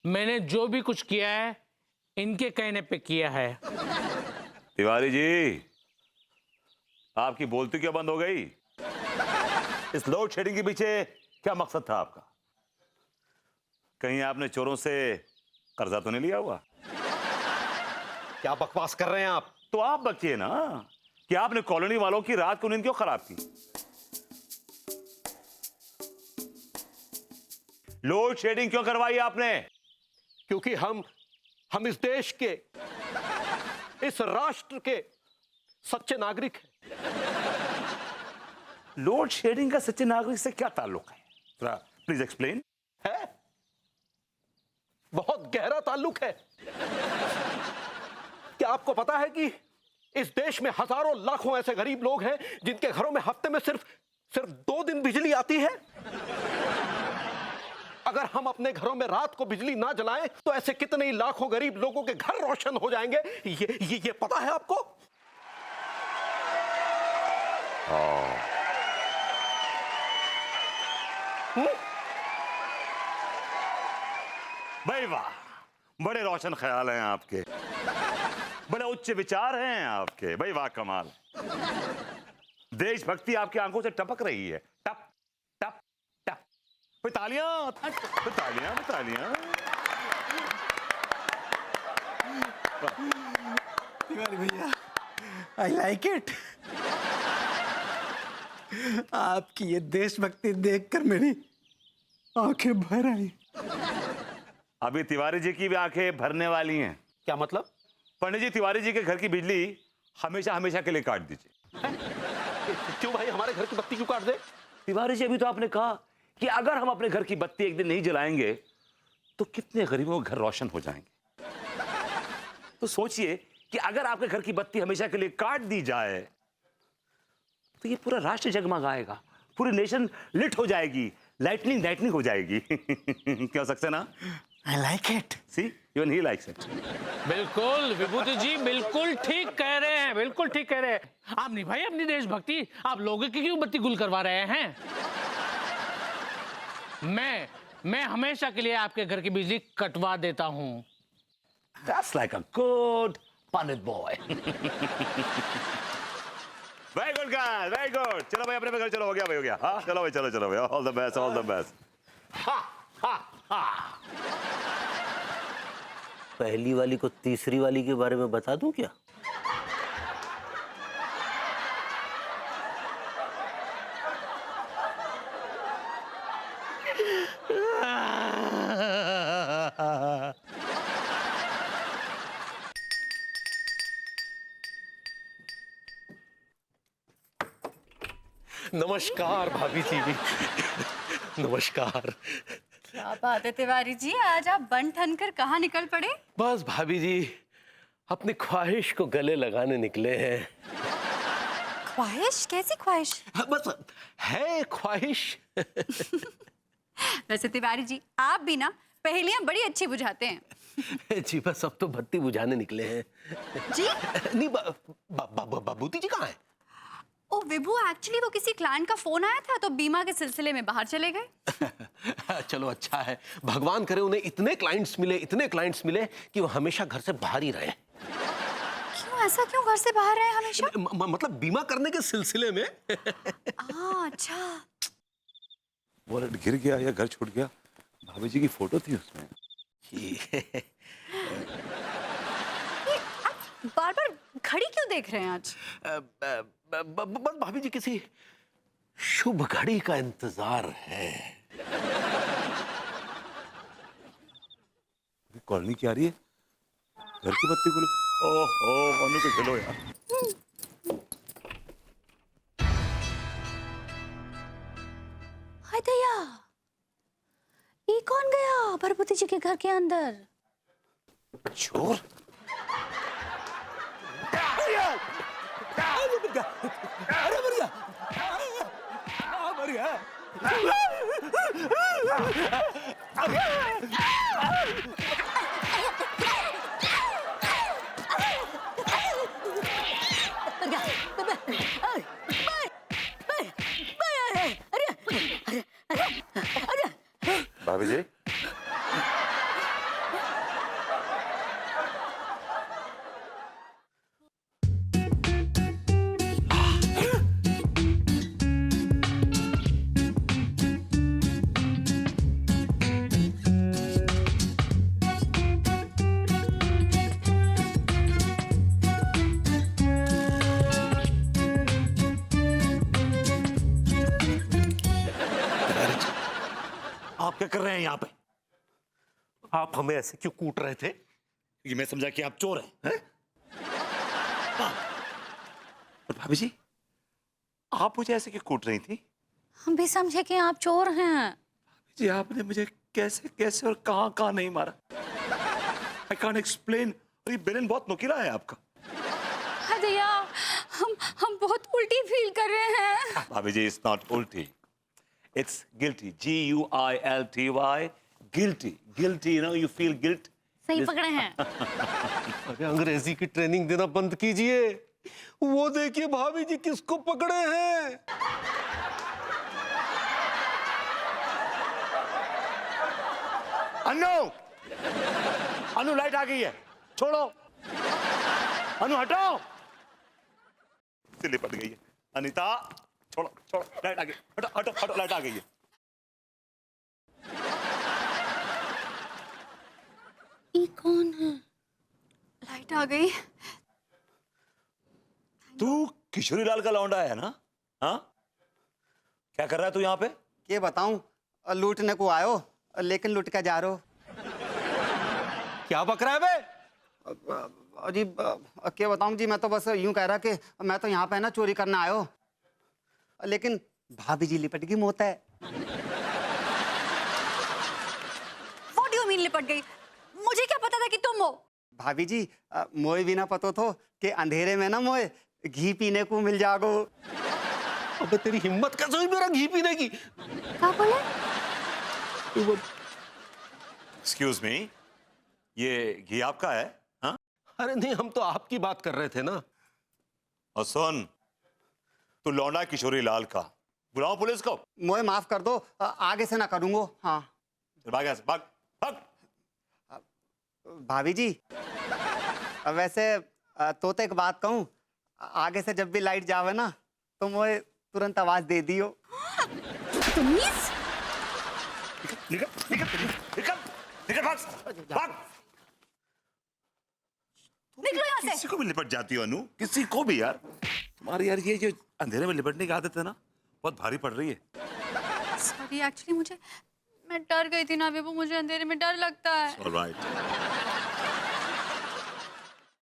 मैंने जो भी कुछ किया है इनके कहने पे किया है। तिवारी जी, आपकी बोलती क्यों बंद हो गई? इस लोड शेडिंग के पीछे क्या मकसद था आपका? कहीं आपने चोरों से कर्जा तो नहीं लिया हुआ? क्या बकवास कर रहे हैं आप? तो आप बचिए ना कि आपने कॉलोनी वालों की रात को नींद क्यों खराब की? लोड शेडिंग क्यों करवाई आपने? क्योंकि हम इस देश के, इस राष्ट्र के सच्चे नागरिक हैं। लोड शेडिंग का सच्चे नागरिक से क्या ताल्लुक है? जरा प्लीज एक्सप्लेन। है, बहुत गहरा ताल्लुक है। क्या आपको पता है कि इस देश में हजारों लाखों ऐसे गरीब लोग हैं जिनके घरों में हफ्ते में सिर्फ 2 दिन बिजली आती है? अगर हम अपने घरों में रात को बिजली ना जलाएं तो ऐसे कितने ही लाखों गरीब लोगों के घर रोशन हो जाएंगे। ये पता है आपको? भाई वाह, बड़े रोशन ख्याल हैं आपके, बड़े उच्च विचार हैं आपके। भाई वाह, कमाल। देशभक्ति आपकी आंखों से टपक रही है। टप टप टप। तालियां, तालियां, तालियां। तिवारी भैया, आई लाइक इट। आपकी ये देशभक्ति देखकर मेरी आंखें भर आई। अभी तिवारी जी की भी आंखें भरने वाली हैं। क्या मतलब? पंडित जी, तिवारी जी के घर की बिजली हमेशा हमेशा के लिए काट दीजिए। क्यों भाई, हमारे घर की बत्ती क्यों काट दे? तिवारी जी, अभी तो आपने कहा कि अगर हम अपने घर की बत्ती एक दिन नहीं जलाएंगे तो कितने गरीबों के घर रोशन हो जाएंगे। तो सोचिए कि अगर आपके घर की बत्ती हमेशा के लिए काट दी जाए तो ये पूरा राष्ट्र जगमगाएगा, पूरी नेशन लिट हो जाएगी, लाइटनिंग हो जाएगी। क्या Saxena? I like it. See, even he likes it. बिल्कुल विभूति जी, बिल्कुल ठीक कह रहे हैं, बिल्कुल ठीक कह रहे हैं। आप निभाइए अपनी देशभक्ति। आप लोगों की क्यों बत्ती गुल करवा रहे हैं? मैं हमेशा के लिए आपके घर की बिजली कटवा देता हूं। That's like a good Pandit boy. Very good guy, very good. चलो भाई, अपने घर चलो, हो गया भाई, हो गया। हाँ, चलो भाई, चलो भाई, all the best, all the best. पहली वाली को तीसरी वाली के बारे में बता दूं क्या? नमस्कार भाभी जी। नमस्कार। क्या बात है तिवारी जी, आज आप बन ठन कर कहाँ निकल पड़े? बस भाभी जी, अपनी ख्वाहिश को गले लगाने निकले हैं। ख्वाहिश? कैसी ख्वाहिश? बस है ख्वाहिश। वैसे तिवारी जी, आप भी ना पहेलियां बड़ी अच्छी बुझाते हैं। जी, बस अब तो बत्ती बुझाने निकले हैं। जी? नहीं, बाबूती जी कहाँ है? ओ विभू, एक्चुअली वो किसी क्लाइंट का फोन आया था तो बीमा के सिलसिले में बाहर चले गए। चलो अच्छा है, भगवान करे उन्हें इतने क्लाइंट्स मिले कि वो हमेशा घर से बाहर ही रहे। क्यों, ऐसा क्यों घर से बाहर रहे हमेशा? मतलब बीमा करने के सिलसिले में। अच्छा। वॉलेट गिर गया या घर छूट गया? भाभी जी की फोटो थी उसमें। बार बार घड़ी क्यों देख रहे हैं आज? बस भाभी जी, किसी शुभ घड़ी का इंतजार है। कॉलोनी की आ रही है, घर की बत्ती को। ओह मनु को खेलो यार। हाय दया, ये कौन गया भरभूति जी के घर के अंदर? चोर? अरे मर गया। भाभी जी, कर रहे हैं यहाँ पे? आप हमें ऐसे क्यों कूट रहे थे? क्योंकि मैं समझा कि आप चोर हैं? हाँ। और भाभी जी, आप मुझे ऐसे क्यों कूट रही थी? हम भी समझे कि आप चोर हैं। जी आपने मुझे कैसे कैसे और कहां कहां नहीं मारा? I can't explain. और ये बेलन बहुत नुकीला है आपका। हाय दया, हम बहुत उल्टी फील कर रहे हैं। भाभी जी, इट्स नॉट उल्टी, it's guilty. GUILTY, guilty. Guilty, you know, you feel guilt. सही पकड़े हैं। अरे अंग्रेजी की ट्रेनिंग देना बंद कीजिए। वो देखिए भाभी जी किसको पकड़े हैं। अनु, अनु लाइट आ गई है, छोड़ो। अनु हटाओ। लिपट गई है। अनीता छोड़ो छोड़ो, लाइट आ गई, हटो हटो हटो, लाइट आ गई है। ये कौन है? लाइट आ गई। तू किशोरी लाल का लौंडा है ना? हाँ, क्या कर रहा है तू यहाँ पे? के बताऊं, लूटने को आयो लेकिन लूट के जा रहे हो। क्या बक रहा है बे? जी क्या बताऊं जी, मैं तो बस यूं कह रहा कि मैं तो यहाँ पे ना चोरी करने आयो, लेकिन भाभी जी लिपट गई मोत है। What do you mean लिपट गई? मुझे क्या पता था कि तुम हो? भाभी जी मोए भी ना पतो तो कि अंधेरे में ना मोए घी पीने को मिल जागो। अबे तेरी हिम्मत कैसे हुई मेरा घी पीने की? क्या बोले? एक्सक्यूज मी, ये घी आपका है? हाँ? अरे नहीं, हम तो आपकी बात कर रहे थे ना। और सुन, तू लौंडा किशोरी लाल का, बुलाओ पुलिस को। मोए माफ कर दो, आगे से ना करूंगो। हाँ चल भाग यहाँ से, भाग भाग। भाभी जी, वैसे तो एक बात कहूँ, आगे से जब भी लाइट जावे ना तो मोए तुरंत आवाज दे दियो। तमीज? निकल निकल निकल निकल, भाग भाग। निकलो यहाँ से। किसी को भी लिपट जाती हो अनु, किसी को भी यार। तुम्हारी यार ये जो अंधेरे में लिपटने की आदत है ना, बहुत भारी पड़ रही है। सॉरी, एक्चुअली मैं डर गई थी ना बेबू, मुझे अंधेरे में डर लगता है। ऑलराइट।